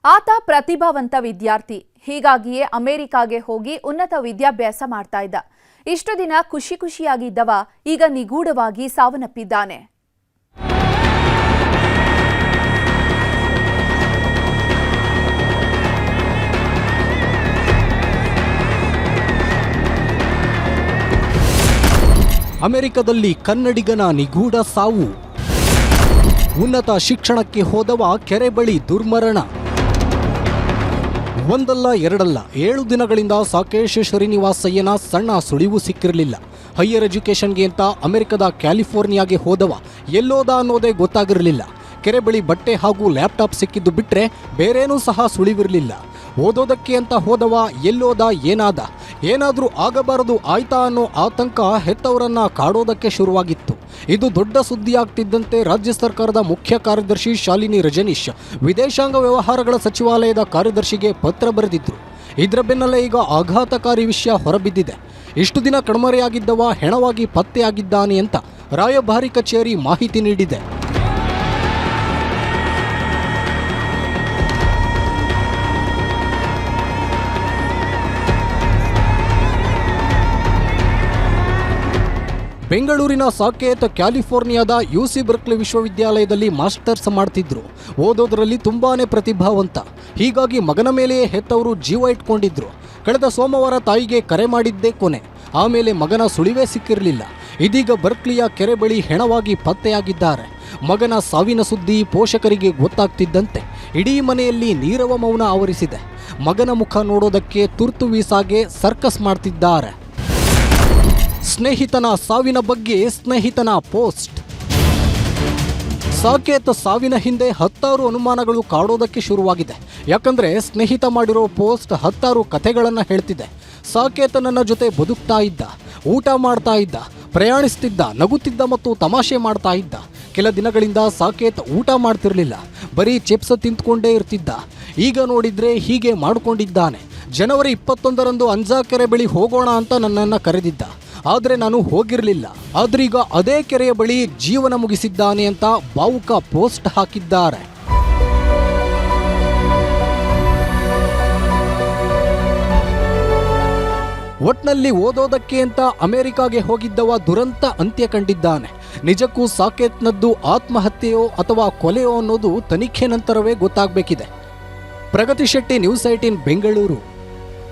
ಆತ ಪ್ರತಿಭಾವಂತ ವಿದ್ಯಾರ್ಥಿ. ಹೀಗಾಗಿಯೇ ಅಮೆರಿಕಾಗೆ ಹೋಗಿ ಉನ್ನತ ವಿದ್ಯಾಭ್ಯಾಸ ಮಾಡ್ತಾ ಇದ್ದ. ಇಷ್ಟು ದಿನ ಖುಷಿಯಾಗಿದ್ದವ ಈಗ ನಿಗೂಢವಾಗಿ ಸಾವನ್ನಪ್ಪಿದ್ದಾನೆ. ಅಮೆರಿಕದಲ್ಲಿ ಕನ್ನಡಿಗನ ನಿಗೂಢ ಸಾವು. ಉನ್ನತ ಶಿಕ್ಷಣಕ್ಕೆ ಹೋದವ ಕೆರೆ ಬಳಿ ದುರ್ಮರಣ. ಒಂದಲ್ಲ ಎರಡಲ್ಲ 7 ದಿನಗಳಿಂದ ಸಾಕೇಶ್ ಶ್ರೀನಿವಾಸಯ್ಯನ ಸಣ್ಣ ಸುಳಿವು ಸಿಕ್ಕಿರಲಿಲ್ಲ. ಹೈಯರ್ ಎಜುಕೇಷನ್ಗೆ ಅಂತ ಅಮೆರಿಕದ ಕ್ಯಾಲಿಫೋರ್ನಿಯಾಗೆ ಹೋದವ ಎಲ್ಲೋದ ಅನ್ನೋದೇ ಗೊತ್ತಾಗಿರಲಿಲ್ಲ. ಕೆರೆ ಬಳಿ ಬಟ್ಟೆ ಹಾಗೂ ಲ್ಯಾಪ್ಟಾಪ್ ಸಿಕ್ಕಿದ್ದು ಬಿಟ್ಟರೆ ಬೇರೇನೂ ಸಹ ಸುಳಿವಿರಲಿಲ್ಲ. ಓದೋದಕ್ಕೆ ಅಂತ ಹೋದವ ಎಲ್ಲೋದ, ಏನಾದರೂ ಆಗಬಾರದು ಆಯ್ತಾ ಅನ್ನೋ ಆತಂಕ ಹೆತ್ತವರನ್ನ ಕಾಡೋದಕ್ಕೆ ಶುರುವಾಗಿತ್ತು. ಇದು ದೊಡ್ಡ ಸುದ್ದಿಯಾಗ್ತಿದ್ದಂತೆ ರಾಜ್ಯ ಸರ್ಕಾರದ ಮುಖ್ಯ ಕಾರ್ಯದರ್ಶಿ ಶಾಲಿನಿ ರಜನೀಶ್ ವಿದೇಶಾಂಗ ವ್ಯವಹಾರಗಳ ಸಚಿವಾಲಯದ ಕಾರ್ಯದರ್ಶಿಗೆ ಪತ್ರ ಬರೆದಿದ್ರು. ಇದರ ಬೆನ್ನಲ್ಲೇ ಈಗ ಆಘಾತಕಾರಿ ವಿಷಯ ಹೊರಬಿದ್ದಿದೆ. ಇಷ್ಟು ದಿನ ಕಣ್ಮರೆಯಾಗಿದ್ದವ ಹೆಣವಾಗಿ ಪತ್ತೆಯಾಗಿದ್ದಾನೆ ಅಂತ ರಾಯಭಾರಿ ಕಚೇರಿ ಮಾಹಿತಿ ನೀಡಿದೆ. ಬೆಂಗಳೂರಿನ ಸಾಕೇತ್ ಕ್ಯಾಲಿಫೋರ್ನಿಯಾದ UC ಬರ್ಕ್ಲಿ ವಿಶ್ವವಿದ್ಯಾಲಯದಲ್ಲಿ ಮಾಸ್ಟರ್ಸ್ ಮಾಡ್ತಿದ್ರು. ಓದೋದ್ರಲ್ಲಿ ತುಂಬಾನೇ ಪ್ರತಿಭಾವಂತ. ಹೀಗಾಗಿ ಮಗನ ಮೇಲೆಯೇ ಹೆತ್ತವರು ಜೀವ ಇಟ್ಕೊಂಡಿದ್ರು. ಕಳೆದ ಸೋಮವಾರ ತಾಯಿಗೆ ಕರೆ ಮಾಡಿದ್ದೇ ಕೊನೆ. ಆಮೇಲೆ ಮಗನ ಸುಳಿವೇ ಸಿಕ್ಕಿರಲಿಲ್ಲ. ಇದೀಗ ಬರ್ಕ್ಲಿಯ ಕೆರೆ ಬಳಿ ಹೆಣವಾಗಿ ಪತ್ತೆಯಾಗಿದ್ದಾರೆ. ಮಗನ ಸಾವಿನ ಸುದ್ದಿ ಪೋಷಕರಿಗೆ ಗೊತ್ತಾಗ್ತಿದ್ದಂತೆ ಇಡೀ ಮನೆಯಲ್ಲಿ ನೀರವ ಮೌನ ಆವರಿಸಿದೆ. ಮಗನ ಮುಖ ನೋಡೋದಕ್ಕೆ ತುರ್ತು ವೀಸಾಗೆ ಸರ್ಕಸ್ ಮಾಡ್ತಿದ್ದಾರೆ. ಸ್ನೇಹಿತನ ಸಾವಿನ ಬಗ್ಗೆ ಸ್ನೇಹಿತನ ಪೋಸ್ಟ್. ಸಾಕೇತ್ ಸಾವಿನ ಹಿಂದೆ 10 ಅನುಮಾನಗಳು ಕಾಡೋದಕ್ಕೆ ಶುರುವಾಗಿದೆ. ಯಾಕಂದ್ರೆ ಸ್ನೇಹಿತ ಮಾಡಿರೋ ಪೋಸ್ಟ್ 10 ಕಥೆಗಳನ್ನು ಹೇಳ್ತಿದೆ. ಸಾಕೇತ್ ನನ್ನ ಜೊತೆ ಬದುಕ್ತಾ ಇದ್ದ, ಊಟ ಮಾಡ್ತಾ ಇದ್ದ, ಪ್ರಯಾಣಿಸ್ತಿದ್ದ, ನಗುತ್ತಿದ್ದ ಮತ್ತು ತಮಾಷೆ ಮಾಡ್ತಾ ಇದ್ದ. ಕೆಲ ದಿನಗಳಿಂದ ಸಾಕೇತ್ ಊಟ ಮಾಡ್ತಿರ್ಲಿಲ್ಲ, ಬರೀ ಚಿಪ್ಸ್ ತಿಂದ್ಕೊಂಡೇ ಇರ್ತಿದ್ದ. ಈಗ ನೋಡಿದ್ರೆ ಹೀಗೆ ಮಾಡಿಕೊಂಡಿದ್ದಾನೆ. ಜನವರಿ 21ರಂದು ಅಂಜಾಕೆರೆ ಬಳಿ ಹೋಗೋಣ ಅಂತ ನನ್ನನ್ನು ಕರೆದಿದ್ದ. ಆದರೆ ನಾನು ಹೋಗಿರಲಿಲ್ಲ. ಆದ್ರೀಗ ಅದೇ ಕೆರೆಯ ಬಳಿ ಜೀವನ ಮುಗಿಸಿದ್ದಾನೆ ಅಂತ ಭಾವುಕ ಪೋಸ್ಟ್ ಹಾಕಿದ್ದಾರೆ. ಒಟ್ನಲ್ಲಿ ಓದೋದಕ್ಕೆ ಅಂತ ಅಮೆರಿಕಾಗೆ ಹೋಗಿದ್ದವ ದುರಂತ ಅಂತ್ಯ ಕಂಡಿದ್ದಾನೆ. ನಿಜಕ್ಕೂ ಸಾಕೇತ್ನದ್ದು ಆತ್ಮಹತ್ಯೆಯೋ ಅಥವಾ ಕೊಲೆಯೋ ಅನ್ನೋದು ತನಿಖೆ ನಂತರವೇ ಗೊತ್ತಾಗಬೇಕಿದೆ. ಪ್ರಗತಿ ಶೆಟ್ಟಿ, ನ್ಯೂಸ್ 18 ಬೆಂಗಳೂರು.